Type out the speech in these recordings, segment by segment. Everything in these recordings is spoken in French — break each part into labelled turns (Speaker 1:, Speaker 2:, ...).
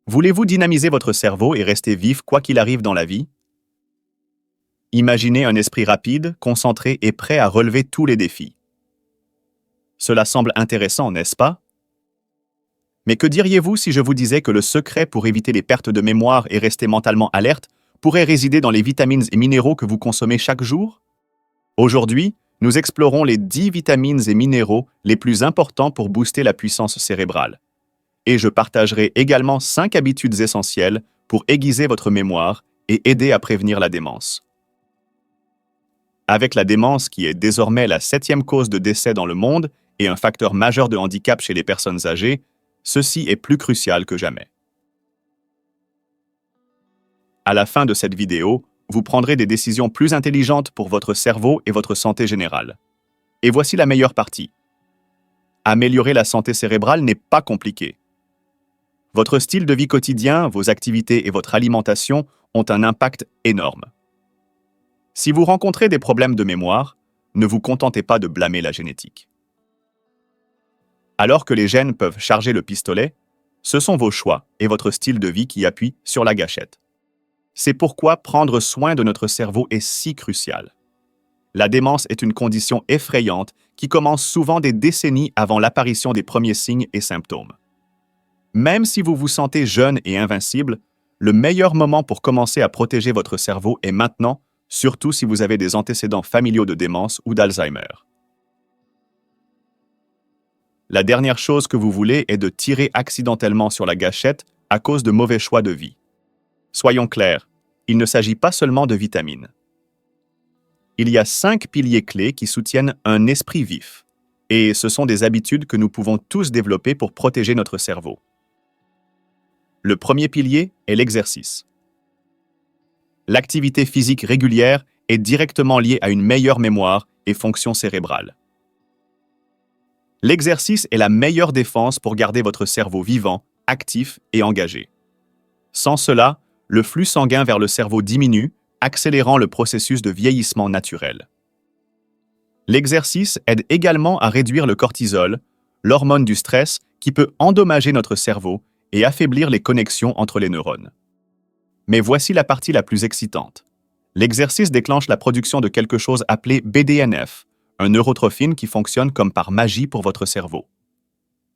Speaker 1: Voulez-vous dynamiser votre cerveau et rester vif quoi qu'il arrive dans la vie? Imaginez un esprit rapide, concentré et prêt à relever tous les défis. Cela semble intéressant, n'est-ce pas? Mais que diriez-vous si je vous disais que le secret pour éviter les pertes de mémoire et rester mentalement alerte pourrait résider dans les vitamines et minéraux que vous consommez chaque jour? Aujourd'hui, nous explorons les 10 vitamines et minéraux les plus importants pour booster la puissance cérébrale. Et je partagerai également 5 habitudes essentielles pour aiguiser votre mémoire et aider à prévenir la démence. Avec la démence qui est désormais la 7e cause de décès dans le monde et un facteur majeur de handicap chez les personnes âgées, ceci est plus crucial que jamais. À la fin de cette vidéo, vous prendrez des décisions plus intelligentes pour votre cerveau et votre santé générale. Et voici la meilleure partie. Améliorer la santé cérébrale n'est pas compliqué. Votre style de vie quotidien, vos activités et votre alimentation ont un impact énorme. Si vous rencontrez des problèmes de mémoire, ne vous contentez pas de blâmer la génétique. Alors que les gènes peuvent charger le pistolet, ce sont vos choix et votre style de vie qui appuient sur la gâchette. C'est pourquoi prendre soin de notre cerveau est si crucial. La démence est une condition effrayante qui commence souvent des décennies avant l'apparition des premiers signes et symptômes. Même si vous vous sentez jeune et invincible, le meilleur moment pour commencer à protéger votre cerveau est maintenant, surtout si vous avez des antécédents familiaux de démence ou d'Alzheimer. La dernière chose que vous voulez est de tirer accidentellement sur la gâchette à cause de mauvais choix de vie. Soyons clairs, il ne s'agit pas seulement de vitamines. Il y a 5 piliers clés qui soutiennent un esprit vif, et ce sont des habitudes que nous pouvons tous développer pour protéger notre cerveau. Le premier pilier est l'exercice. L'activité physique régulière est directement liée à une meilleure mémoire et fonction cérébrale. L'exercice est la meilleure défense pour garder votre cerveau vivant, actif et engagé. Sans cela, le flux sanguin vers le cerveau diminue, accélérant le processus de vieillissement naturel. L'exercice aide également à réduire le cortisol, l'hormone du stress qui peut endommager notre cerveau et affaiblir les connexions entre les neurones. Mais voici la partie la plus excitante. L'exercice déclenche la production de quelque chose appelé BDNF, un neurotrophine qui fonctionne comme par magie pour votre cerveau.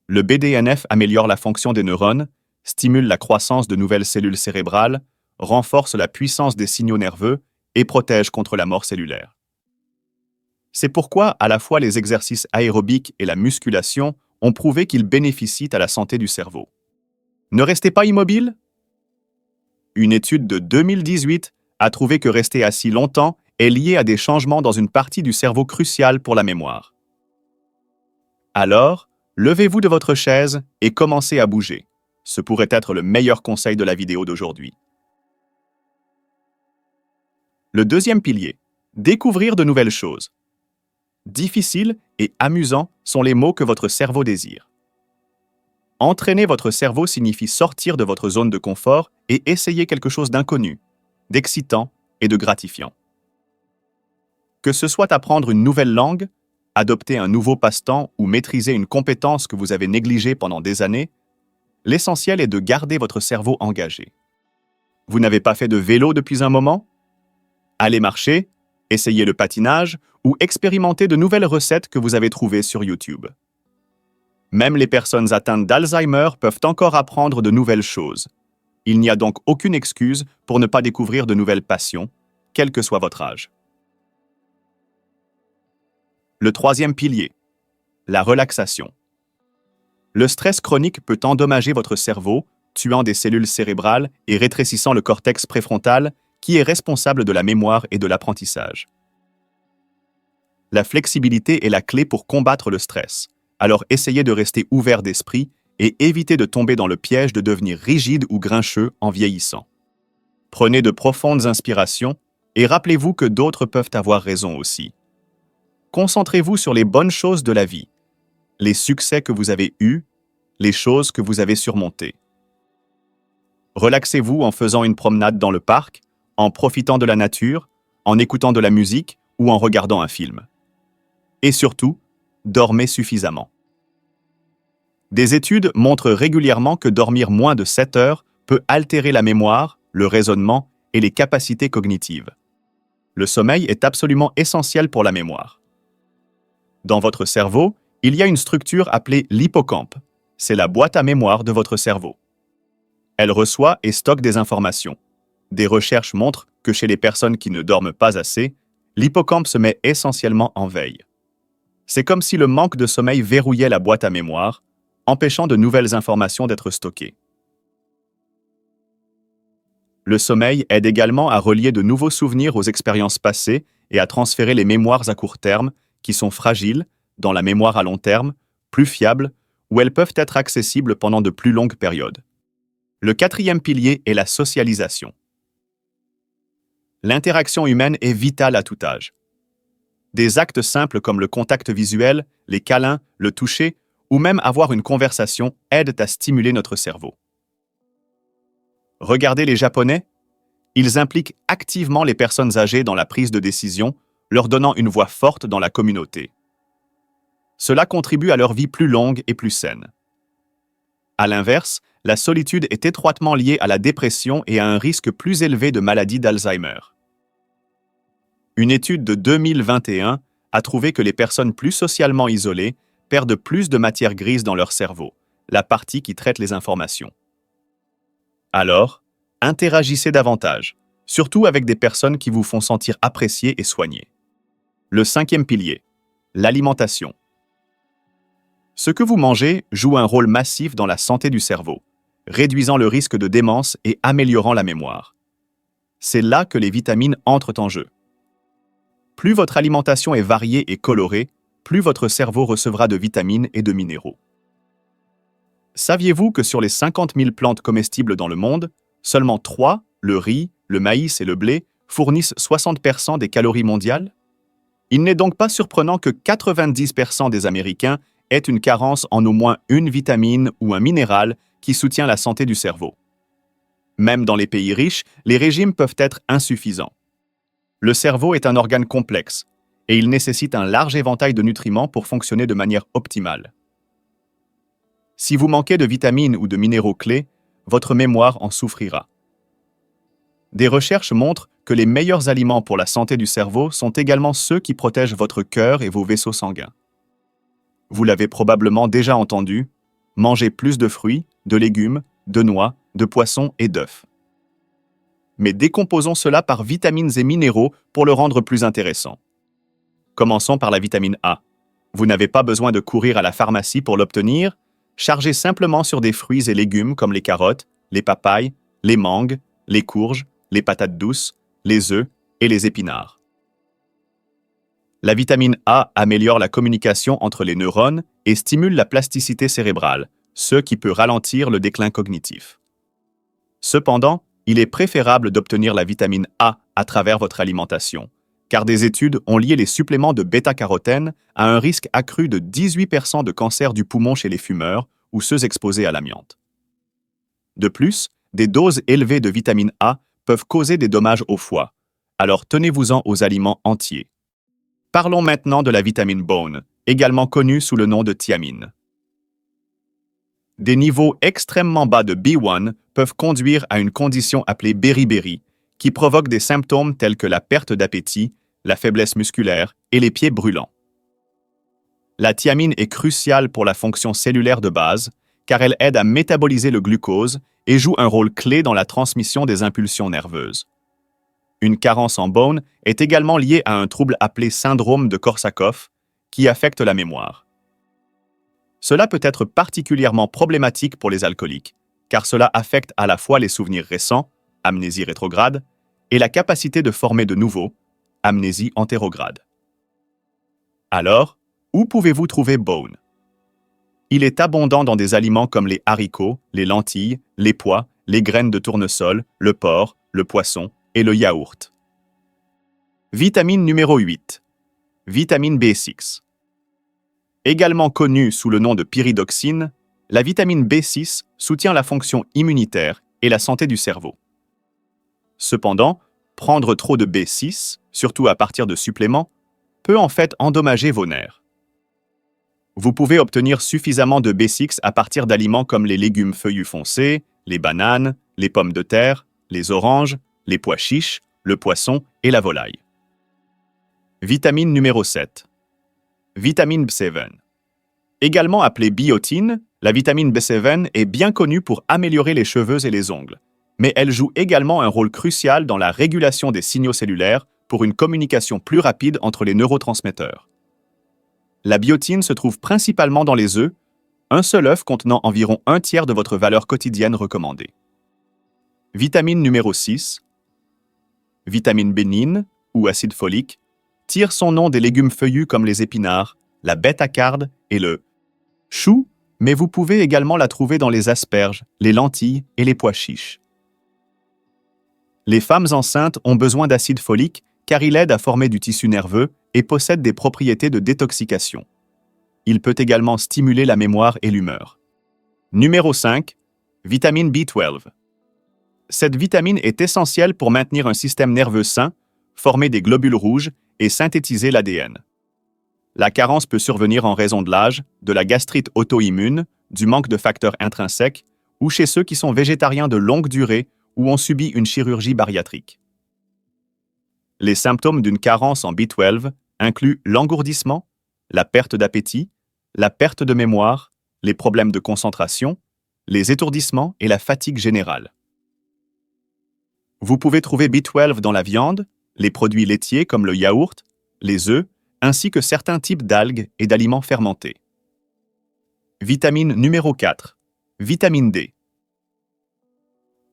Speaker 1: Le BDNF améliore la fonction des neurones, stimule la croissance de nouvelles cellules cérébrales, renforce la puissance des signaux nerveux et protège contre la mort cellulaire. C'est pourquoi à la fois les exercices aérobiques et la musculation ont prouvé qu'ils bénéficient à la santé du cerveau. Ne restez pas immobile. Une étude de 2018 a trouvé que rester assis longtemps est lié à des changements dans une partie du cerveau cruciale pour la mémoire. Alors, levez-vous de votre chaise et commencez à bouger. Ce pourrait être le meilleur conseil de la vidéo d'aujourd'hui. Le deuxième pilier, découvrir de nouvelles choses. Difficile et amusant sont les mots que votre cerveau désire. Entraîner votre cerveau signifie sortir de votre zone de confort et essayer quelque chose d'inconnu, d'excitant et de gratifiant. Que ce soit apprendre une nouvelle langue, adopter un nouveau passe-temps ou maîtriser une compétence que vous avez négligée pendant des années, l'essentiel est de garder votre cerveau engagé. Vous n'avez pas fait de vélo depuis un moment? Allez marcher, essayez le patinage ou expérimentez de nouvelles recettes que vous avez trouvées sur YouTube. Même les personnes atteintes d'Alzheimer peuvent encore apprendre de nouvelles choses. Il n'y a donc aucune excuse pour ne pas découvrir de nouvelles passions, quel que soit votre âge. Le troisième pilier, la relaxation. Le stress chronique peut endommager votre cerveau, tuant des cellules cérébrales et rétrécissant le cortex préfrontal qui est responsable de la mémoire et de l'apprentissage. La flexibilité est la clé pour combattre le stress, alors essayez de rester ouvert d'esprit et évitez de tomber dans le piège de devenir rigide ou grincheux en vieillissant. Prenez de profondes inspirations et rappelez-vous que d'autres peuvent avoir raison aussi. Concentrez-vous sur les bonnes choses de la vie, les succès que vous avez eus, les choses que vous avez surmontées. Relaxez-vous en faisant une promenade dans le parc, en profitant de la nature, en écoutant de la musique ou en regardant un film. Et surtout, dormez suffisamment. Des études montrent régulièrement que dormir moins de 7 heures peut altérer la mémoire, le raisonnement et les capacités cognitives. Le sommeil est absolument essentiel pour la mémoire. Dans votre cerveau, il y a une structure appelée l'hippocampe. C'est la boîte à mémoire de votre cerveau. Elle reçoit et stocke des informations. Des recherches montrent que chez les personnes qui ne dorment pas assez, l'hippocampe se met essentiellement en veille. C'est comme si le manque de sommeil verrouillait la boîte à mémoire, empêchant de nouvelles informations d'être stockées. Le sommeil aide également à relier de nouveaux souvenirs aux expériences passées et à transférer les mémoires à court terme, qui sont fragiles, dans la mémoire à long terme, plus fiables, où elles peuvent être accessibles pendant de plus longues périodes. Le quatrième pilier est la socialisation. L'interaction humaine est vitale à tout âge. Des actes simples comme le contact visuel, les câlins, le toucher, ou même avoir une conversation aident à stimuler notre cerveau. Regardez les Japonais. Ils impliquent activement les personnes âgées dans la prise de décision, leur donnant une voix forte dans la communauté. Cela contribue à leur vie plus longue et plus saine. À l'inverse, la solitude est étroitement liée à la dépression et à un risque plus élevé de maladie d'Alzheimer. Une étude de 2021 a trouvé que les personnes plus socialement isolées perdent plus de matière grise dans leur cerveau, la partie qui traite les informations. Alors, interagissez davantage, surtout avec des personnes qui vous font sentir appréciés et soignés. Le cinquième pilier, l'alimentation. Ce que vous mangez joue un rôle massif dans la santé du cerveau, réduisant le risque de démence et améliorant la mémoire. C'est là que les vitamines entrent en jeu. Plus votre alimentation est variée et colorée, plus votre cerveau recevra de vitamines et de minéraux. Saviez-vous que sur les 50 000 plantes comestibles dans le monde, seulement 3, le riz, le maïs et le blé, fournissent 60% des calories mondiales? Il n'est donc pas surprenant que 90% des Américains aient une carence en au moins une vitamine ou un minéral qui soutient la santé du cerveau. Même dans les pays riches, les régimes peuvent être insuffisants. Le cerveau est un organe complexe et il nécessite un large éventail de nutriments pour fonctionner de manière optimale. Si vous manquez de vitamines ou de minéraux clés, votre mémoire en souffrira. Des recherches montrent que les meilleurs aliments pour la santé du cerveau sont également ceux qui protègent votre cœur et vos vaisseaux sanguins. Vous l'avez probablement déjà entendu, mangez plus de fruits, de légumes, de noix, de poissons et d'œufs. Mais décomposons cela par vitamines et minéraux pour le rendre plus intéressant. Commençons par la vitamine A. Vous n'avez pas besoin de courir à la pharmacie pour l'obtenir. Chargez simplement sur des fruits et légumes comme les carottes, les papayes, les mangues, les courges, les patates douces, les œufs et les épinards. La vitamine A améliore la communication entre les neurones et stimule la plasticité cérébrale, ce qui peut ralentir le déclin cognitif. Cependant, il est préférable d'obtenir la vitamine A à travers votre alimentation, car des études ont lié les suppléments de bêta-carotène à un risque accru de 18% de cancer du poumon chez les fumeurs ou ceux exposés à l'amiante. De plus, des doses élevées de vitamine A peuvent causer des dommages au foie, alors tenez-vous-en aux aliments entiers. Parlons maintenant de la vitamine Bone, également connue sous le nom de thiamine. Des niveaux extrêmement bas de B1 peuvent conduire à une condition appelée beriberi, qui provoque des symptômes tels que la perte d'appétit, la faiblesse musculaire et les pieds brûlants. La thiamine est cruciale pour la fonction cellulaire de base, car elle aide à métaboliser le glucose et joue un rôle clé dans la transmission des impulsions nerveuses. Une carence en bone est également liée à un trouble appelé syndrome de Korsakoff, qui affecte la mémoire. Cela peut être particulièrement problématique pour les alcooliques, car cela affecte à la fois les souvenirs récents, amnésie rétrograde, et la capacité de former de nouveaux, amnésie antérograde. Alors, où pouvez-vous trouver Bone? Il est abondant dans des aliments comme les haricots, les lentilles, les pois, les graines de tournesol, le porc, le poisson et le yaourt. Vitamine numéro 8. Vitamine B6. Également connue sous le nom de pyridoxine, la vitamine B6 soutient la fonction immunitaire et la santé du cerveau. Cependant, prendre trop de B6, surtout à partir de suppléments, peut en fait endommager vos nerfs. Vous pouvez obtenir suffisamment de B6 à partir d'aliments comme les légumes feuillus foncés, les bananes, les pommes de terre, les oranges, les pois chiches, le poisson et la volaille. Vitamine numéro 7. Vitamine B7. Également appelée biotine, la vitamine B7 est bien connue pour améliorer les cheveux et les ongles, mais elle joue également un rôle crucial dans la régulation des signaux cellulaires pour une communication plus rapide entre les neurotransmetteurs. La biotine se trouve principalement dans les œufs, un seul œuf contenant environ un tiers de votre valeur quotidienne recommandée. Vitamine numéro 6. Vitamine bénigne, ou acide folique, tire son nom des légumes feuillus comme les épinards, la bêta-carde et le chou, mais vous pouvez également la trouver dans les asperges, les lentilles et les pois chiches. Les femmes enceintes ont besoin d'acide folique car il aide à former du tissu nerveux et possède des propriétés de détoxication. Il peut également stimuler la mémoire et l'humeur. Numéro 5. Vitamine B12. Cette vitamine est essentielle pour maintenir un système nerveux sain, former des globules rouges et synthétiser l'ADN. La carence peut survenir en raison de l'âge, de la gastrite auto-immune, du manque de facteurs intrinsèques ou chez ceux qui sont végétariens de longue durée ou ont subi une chirurgie bariatrique. Les symptômes d'une carence en B12 incluent l'engourdissement, la perte d'appétit, la perte de mémoire, les problèmes de concentration, les étourdissements et la fatigue générale. Vous pouvez trouver B12 dans la viande, les produits laitiers comme le yaourt, les œufs, ainsi que certains types d'algues et d'aliments fermentés. Vitamine numéro 4. Vitamine D.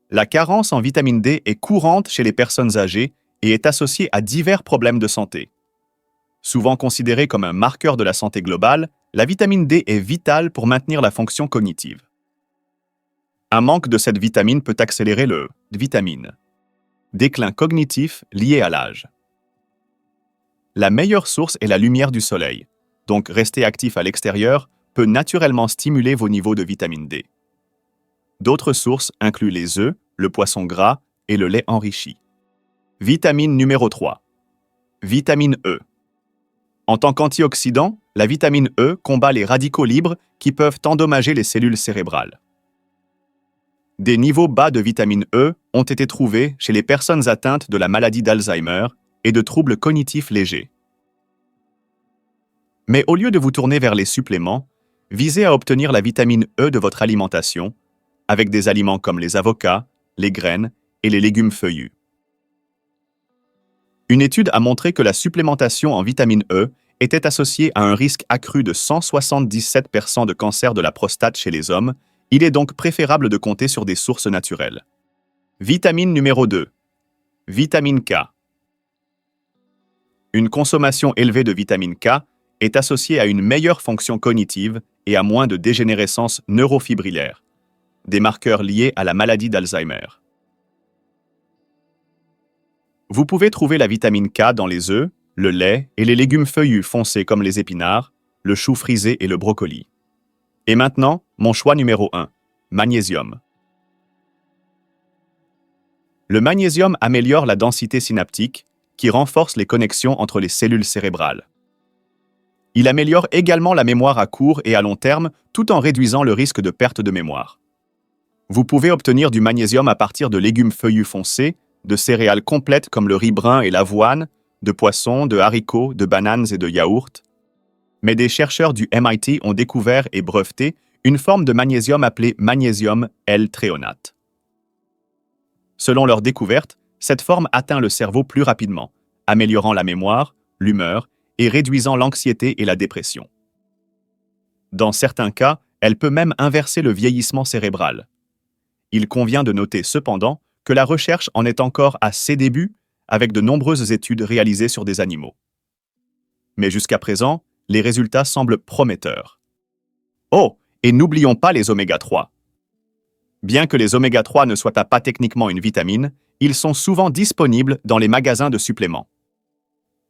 Speaker 1: La carence en vitamine D est courante chez les personnes âgées et est associée à divers problèmes de santé. Souvent considérée comme un marqueur de la santé globale, la vitamine D est vitale pour maintenir la fonction cognitive. Un manque de cette vitamine peut accélérer le vitamine déclin cognitif lié à l'âge. La meilleure source est la lumière du soleil, donc rester actif à l'extérieur peut naturellement stimuler vos niveaux de vitamine D. D'autres sources incluent les œufs, le poisson gras et le lait enrichi. Vitamine numéro 3. Vitamine E. En tant qu'antioxydant, la vitamine E combat les radicaux libres qui peuvent endommager les cellules cérébrales. Des niveaux bas de vitamine E ont été trouvés chez les personnes atteintes de la maladie d'Alzheimer et de troubles cognitifs légers. Mais au lieu de vous tourner vers les suppléments, visez à obtenir la vitamine E de votre alimentation avec des aliments comme les avocats, les graines et les légumes feuillus. Une étude a montré que la supplémentation en vitamine E était associée à un risque accru de 177% de cancer de la prostate chez les hommes. Il est donc préférable de compter sur des sources naturelles. Vitamine numéro 2. Vitamine K. Une consommation élevée de vitamine K est associée à une meilleure fonction cognitive et à moins de dégénérescence neurofibrillaire, des marqueurs liés à la maladie d'Alzheimer. Vous pouvez trouver la vitamine K dans les œufs, le lait et les légumes feuillus foncés comme les épinards, le chou frisé et le brocoli. Et maintenant, mon choix numéro 1, magnésium. Le magnésium améliore la densité synaptique, qui renforce les connexions entre les cellules cérébrales. Il améliore également la mémoire à court et à long terme, tout en réduisant le risque de perte de mémoire. Vous pouvez obtenir du magnésium à partir de légumes feuillus foncés, de céréales complètes comme le riz brun et l'avoine, de poissons, de haricots, de bananes et de yaourts. Mais des chercheurs du MIT ont découvert et breveté une forme de magnésium appelée magnésium L-thréonate. Selon leur découverte, cette forme atteint le cerveau plus rapidement, améliorant la mémoire, l'humeur et réduisant l'anxiété et la dépression. Dans certains cas, elle peut même inverser le vieillissement cérébral. Il convient de noter cependant que la recherche en est encore à ses débuts, avec de nombreuses études réalisées sur des animaux. Mais jusqu'à présent, les résultats semblent prometteurs. Oh, et n'oublions pas les oméga 3. Bien que les oméga 3 ne soient pas techniquement une vitamine, ils sont souvent disponibles dans les magasins de suppléments.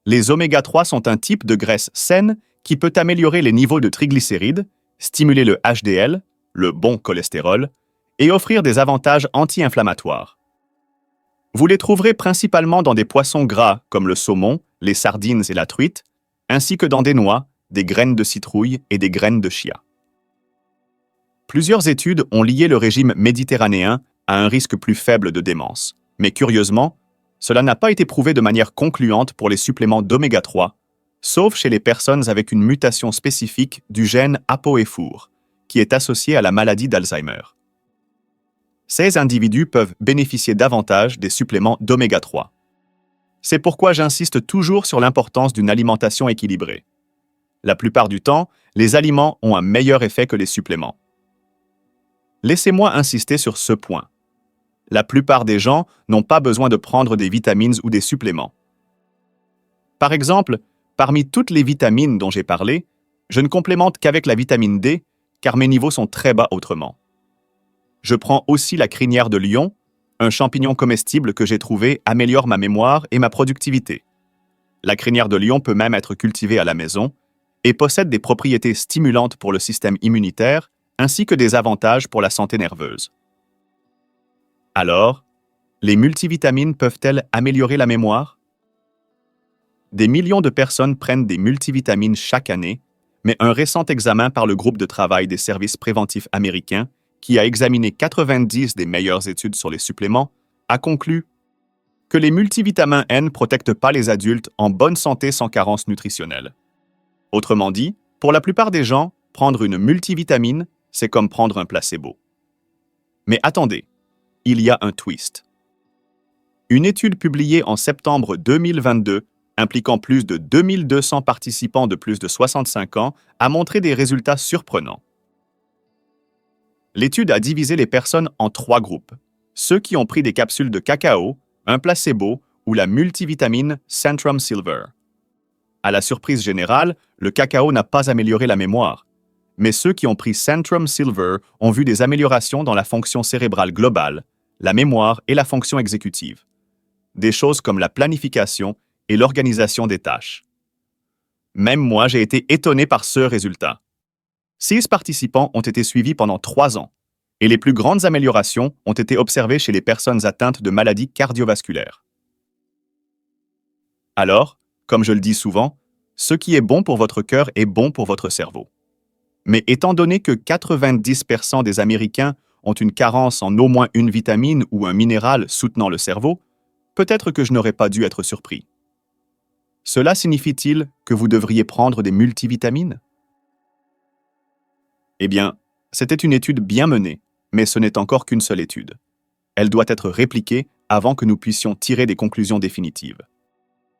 Speaker 1: Les oméga 3 sont un type de graisse saine qui peut améliorer les niveaux de triglycérides, stimuler le HDL, le bon cholestérol, et offrir des avantages anti-inflammatoires. Vous les trouverez principalement dans des poissons gras comme le saumon, les sardines et la truite, ainsi que dans des noix, des graines de citrouille et des graines de chia. Plusieurs études ont lié le régime méditerranéen a un risque plus faible de démence. Mais curieusement, cela n'a pas été prouvé de manière concluante pour les suppléments d'oméga 3, sauf chez les personnes avec une mutation spécifique du gène ApoE4, qui est associé à la maladie d'Alzheimer. Ces individus peuvent bénéficier davantage des suppléments d'oméga 3. C'est pourquoi j'insiste toujours sur l'importance d'une alimentation équilibrée. La plupart du temps, les aliments ont un meilleur effet que les suppléments. Laissez-moi insister sur ce point. La plupart des gens n'ont pas besoin de prendre des vitamines ou des suppléments. Par exemple, parmi toutes les vitamines dont j'ai parlé, je ne complémente qu'avec la vitamine D, car mes niveaux sont très bas autrement. Je prends aussi la crinière de lion, un champignon comestible que j'ai trouvé améliore ma mémoire et ma productivité. La crinière de lion peut même être cultivée à la maison et possède des propriétés stimulantes pour le système immunitaire ainsi que des avantages pour la santé nerveuse. Alors, les multivitamines peuvent-elles améliorer la mémoire? Des millions de personnes prennent des multivitamines chaque année, mais un récent examen par le groupe de travail des services préventifs américains, qui a examiné 90 des meilleures études sur les suppléments, a conclu que les multivitamins N ne protègent pas les adultes en bonne santé sans carence nutritionnelle. Autrement dit, pour la plupart des gens, prendre une multivitamine, c'est comme prendre un placebo. Mais attendez, il y a un twist. Une étude publiée en septembre 2022, impliquant plus de 2200 participants de plus de 65 ans, a montré des résultats surprenants. L'étude a divisé les personnes en 3 groupes. Ceux qui ont pris des capsules de cacao, un placebo ou la multivitamine Centrum Silver. À la surprise générale, le cacao n'a pas amélioré la mémoire. Mais ceux qui ont pris Centrum Silver ont vu des améliorations dans la fonction cérébrale globale, la mémoire et la fonction exécutive. Des choses comme la planification et l'organisation des tâches. Même moi, j'ai été étonné par ce résultat. 6 participants ont été suivis pendant 3 ans, et les plus grandes améliorations ont été observées chez les personnes atteintes de maladies cardiovasculaires. Alors, comme je le dis souvent, ce qui est bon pour votre cœur est bon pour votre cerveau. Mais étant donné que 90% des Américains ont une carence en au moins une vitamine ou un minéral soutenant le cerveau, peut-être que je n'aurais pas dû être surpris. Cela signifie-t-il que vous devriez prendre des multivitamines? Eh bien, c'était une étude bien menée, mais ce n'est encore qu'une seule étude. Elle doit être répliquée avant que nous puissions tirer des conclusions définitives.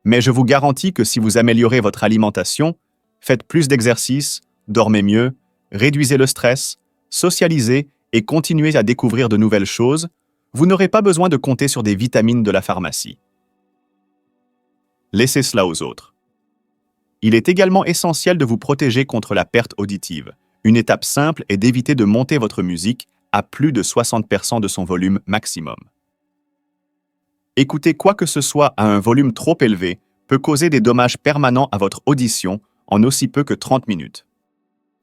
Speaker 1: Mais je vous garantis que si vous améliorez votre alimentation, faites plus d'exercice, dormez mieux, réduisez le stress, socialisez et continuez à découvrir de nouvelles choses, vous n'aurez pas besoin de compter sur des vitamines de la pharmacie. Laissez cela aux autres. Il est également essentiel de vous protéger contre la perte auditive. Une étape simple est d'éviter de monter votre musique à plus de 60% de son volume maximum. Écouter quoi que ce soit à un volume trop élevé peut causer des dommages permanents à votre audition en aussi peu que 30 minutes.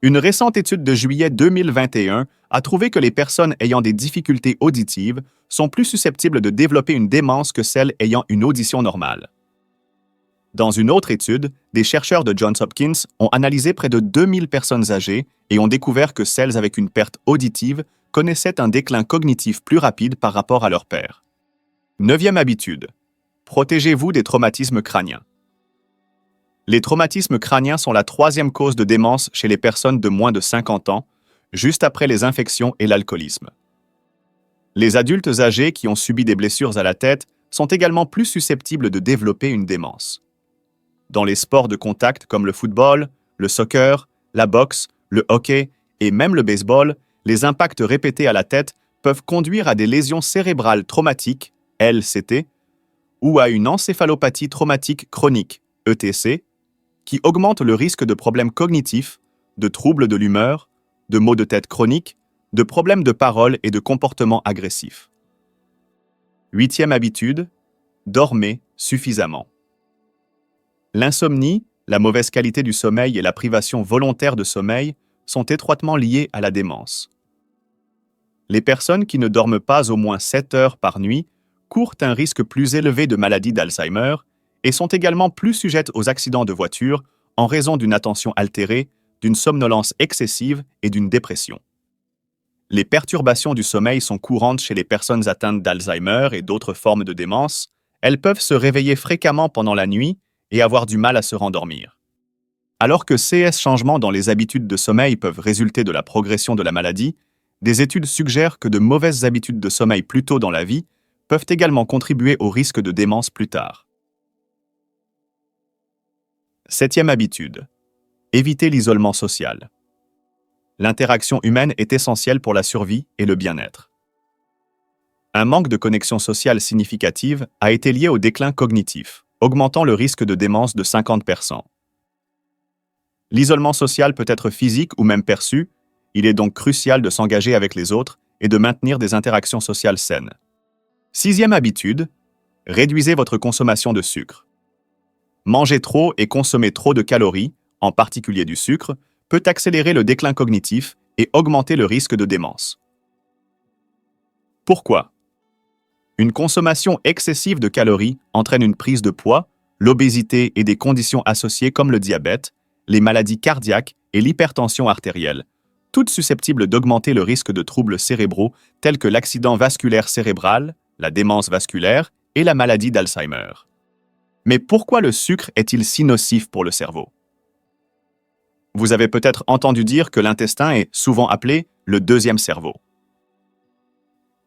Speaker 1: Une récente étude de juillet 2021 a trouvé que les personnes ayant des difficultés auditives sont plus susceptibles de développer une démence que celles ayant une audition normale. Dans une autre étude, des chercheurs de Johns Hopkins ont analysé près de 2000 personnes âgées et ont découvert que celles avec une perte auditive connaissaient un déclin cognitif plus rapide par rapport à leur père. 9e habitude. Protégez-vous des traumatismes crâniens. Les traumatismes crâniens sont la 3e cause de démence chez les personnes de moins de 50 ans, juste après les infections et l'alcoolisme. Les adultes âgés qui ont subi des blessures à la tête sont également plus susceptibles de développer une démence. Dans les sports de contact comme le football, le soccer, la boxe, le hockey et même le baseball, les impacts répétés à la tête peuvent conduire à des lésions cérébrales traumatiques, LCT, ou à une encéphalopathie traumatique chronique, ETC, qui augmente le risque de problèmes cognitifs, de troubles de l'humeur, de maux de tête chroniques, de problèmes de parole et de comportements agressifs. 8e habitude, dormez suffisamment. L'insomnie, la mauvaise qualité du sommeil et la privation volontaire de sommeil sont étroitement liées à la démence. Les personnes qui ne dorment pas au moins 7 heures par nuit courent un risque plus élevé de maladie d'Alzheimer et sont également plus sujettes aux accidents de voiture en raison d'une attention altérée, d'une somnolence excessive et d'une dépression. Les perturbations du sommeil sont courantes chez les personnes atteintes d'Alzheimer et d'autres formes de démence. Elles peuvent se réveiller fréquemment pendant la nuit et avoir du mal à se rendormir. Alors que ces changements dans les habitudes de sommeil peuvent résulter de la progression de la maladie, des études suggèrent que de mauvaises habitudes de sommeil plus tôt dans la vie peuvent également contribuer au risque de démence plus tard. Septième habitude. Éviter l'isolement social. L'interaction humaine est essentielle pour la survie et le bien-être. Un manque de connexion sociale significative a été lié au déclin cognitif, augmentant le risque de démence de 50%. L'isolement social peut être physique ou même perçu, il est donc crucial de s'engager avec les autres et de maintenir des interactions sociales saines. Sixième habitude, réduisez votre consommation de sucre. Manger trop et consommer trop de calories, en particulier du sucre, peut accélérer le déclin cognitif et augmenter le risque de démence. Pourquoi? Une consommation excessive de calories entraîne une prise de poids, l'obésité et des conditions associées comme le diabète, les maladies cardiaques et l'hypertension artérielle, toutes susceptibles d'augmenter le risque de troubles cérébraux tels que l'accident vasculaire cérébral, la démence vasculaire et la maladie d'Alzheimer. Mais pourquoi le sucre est-il si nocif pour le cerveau? Vous avez peut-être entendu dire que l'intestin est souvent appelé le deuxième cerveau.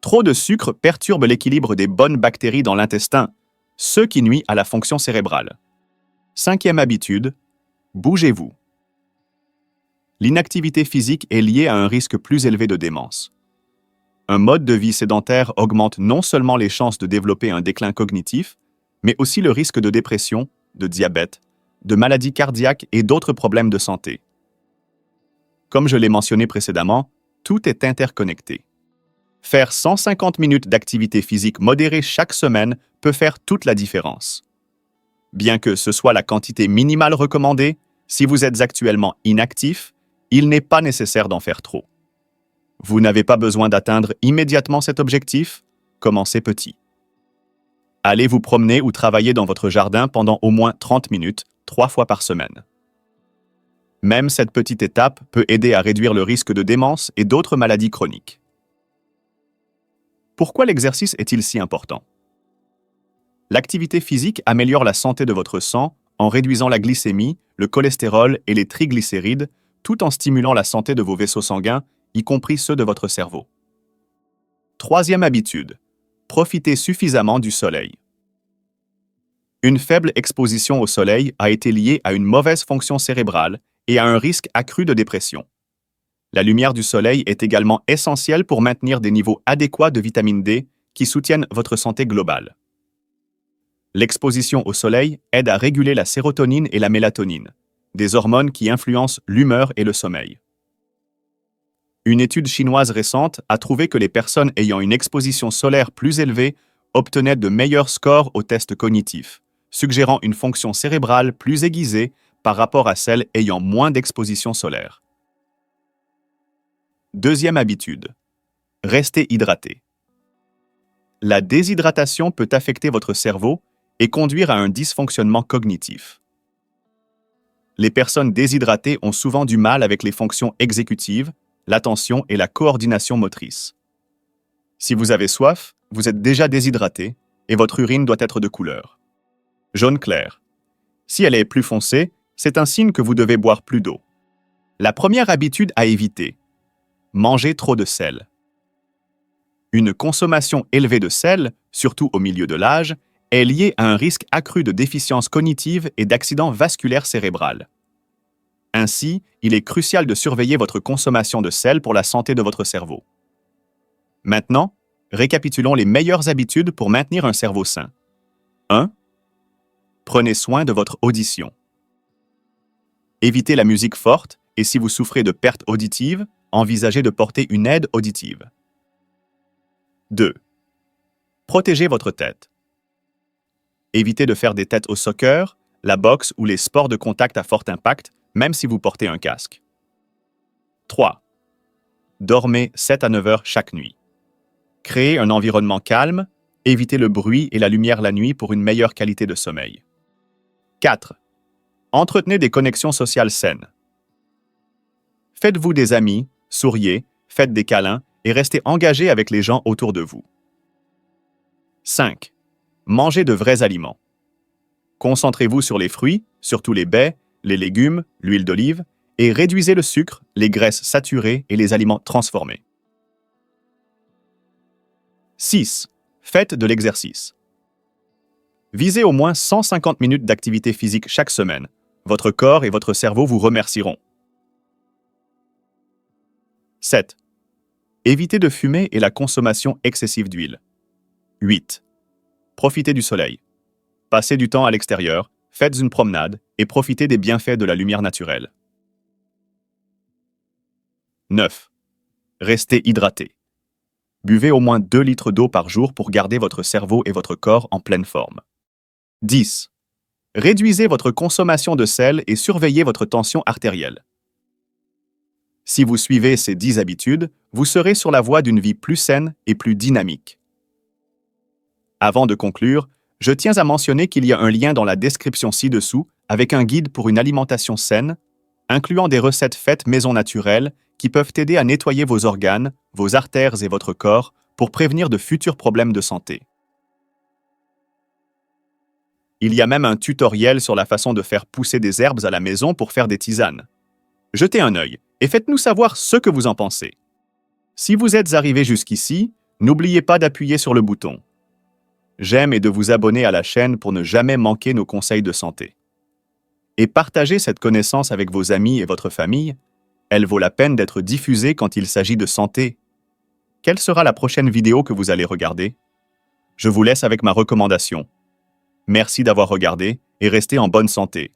Speaker 1: Trop de sucre perturbe l'équilibre des bonnes bactéries dans l'intestin, ce qui nuit à la fonction cérébrale. Cinquième habitude, bougez-vous. L'inactivité physique est liée à un risque plus élevé de démence. Un mode de vie sédentaire augmente non seulement les chances de développer un déclin cognitif, mais aussi le risque de dépression, de diabète, de maladies cardiaques et d'autres problèmes de santé. Comme je l'ai mentionné précédemment, tout est interconnecté. Faire 150 minutes d'activité physique modérée chaque semaine peut faire toute la différence. Bien que ce soit la quantité minimale recommandée, si vous êtes actuellement inactif, il n'est pas nécessaire d'en faire trop. Vous n'avez pas besoin d'atteindre immédiatement cet objectif, commencez petit. Allez vous promener ou travailler dans votre jardin pendant au moins 30 minutes, 3 fois par semaine. Même cette petite étape peut aider à réduire le risque de démence et d'autres maladies chroniques. Pourquoi l'exercice est-il si important? L'activité physique améliore la santé de votre sang en réduisant la glycémie, le cholestérol et les triglycérides, tout en stimulant la santé de vos vaisseaux sanguins, y compris ceux de votre cerveau. Troisième habitude, profitez suffisamment du soleil. Une faible exposition au soleil a été liée à une mauvaise fonction cérébrale et à un risque accru de dépression. La lumière du soleil est également essentielle pour maintenir des niveaux adéquats de vitamine D qui soutiennent votre santé globale. L'exposition au soleil aide à réguler la sérotonine et la mélatonine, des hormones qui influencent l'humeur et le sommeil. Une étude chinoise récente a trouvé que les personnes ayant une exposition solaire plus élevée obtenaient de meilleurs scores aux tests cognitifs, suggérant une fonction cérébrale plus aiguisée par rapport à celles ayant moins d'exposition solaire. Deuxième habitude, restez hydraté. La déshydratation peut affecter votre cerveau et conduire à un dysfonctionnement cognitif. Les personnes déshydratées ont souvent du mal avec les fonctions exécutives, l'attention et la coordination motrice. Si vous avez soif, vous êtes déjà déshydraté et votre urine doit être de couleur jaune clair. Si elle est plus foncée, c'est un signe que vous devez boire plus d'eau. La première habitude à éviter, manger trop de sel. Une consommation élevée de sel, surtout au milieu de l'âge, est liée à un risque accru de déficience cognitive et d'accident vasculaire cérébral. Ainsi, il est crucial de surveiller votre consommation de sel pour la santé de votre cerveau. Maintenant, récapitulons les meilleures habitudes pour maintenir un cerveau sain. 1. Prenez soin de votre audition. Évitez la musique forte et si vous souffrez de perte auditive, envisagez de porter une aide auditive. 2. Protégez votre tête. Évitez de faire des têtes au soccer, la boxe ou les sports de contact à fort impact, même si vous portez un casque. 3. Dormez 7 à 9 heures chaque nuit. Créez un environnement calme, évitez le bruit et la lumière la nuit pour une meilleure qualité de sommeil. 4. Entretenez des connexions sociales saines. Faites-vous des amis, souriez, faites des câlins et restez engagé avec les gens autour de vous. 5. Mangez de vrais aliments. Concentrez-vous sur les fruits, surtout les baies, les légumes, l'huile d'olive, et réduisez le sucre, les graisses saturées et les aliments transformés. 6. Faites de l'exercice. Visez au moins 150 minutes d'activité physique chaque semaine. Votre corps et votre cerveau vous remercieront. 7. Évitez de fumer et la consommation excessive d'huile. 8. Profitez du soleil. Passez du temps à l'extérieur, faites une promenade et profitez des bienfaits de la lumière naturelle. 9. Restez hydraté. Buvez au moins 2 litres d'eau par jour pour garder votre cerveau et votre corps en pleine forme. 10. Réduisez votre consommation de sel et surveillez votre tension artérielle. Si vous suivez ces 10 habitudes, vous serez sur la voie d'une vie plus saine et plus dynamique. Avant de conclure, je tiens à mentionner qu'il y a un lien dans la description ci-dessous avec un guide pour une alimentation saine, incluant des recettes faites maison naturelles qui peuvent aider à nettoyer vos organes, vos artères et votre corps pour prévenir de futurs problèmes de santé. Il y a même un tutoriel sur la façon de faire pousser des herbes à la maison pour faire des tisanes. Jetez un œil et faites-nous savoir ce que vous en pensez. Si vous êtes arrivé jusqu'ici, n'oubliez pas d'appuyer sur le bouton j'aime et de vous abonner à la chaîne pour ne jamais manquer nos conseils de santé. Et partagez cette connaissance avec vos amis et votre famille. Elle vaut la peine d'être diffusée quand il s'agit de santé. Quelle sera la prochaine vidéo que vous allez regarder? Je vous laisse avec ma recommandation. Merci d'avoir regardé et restez en bonne santé.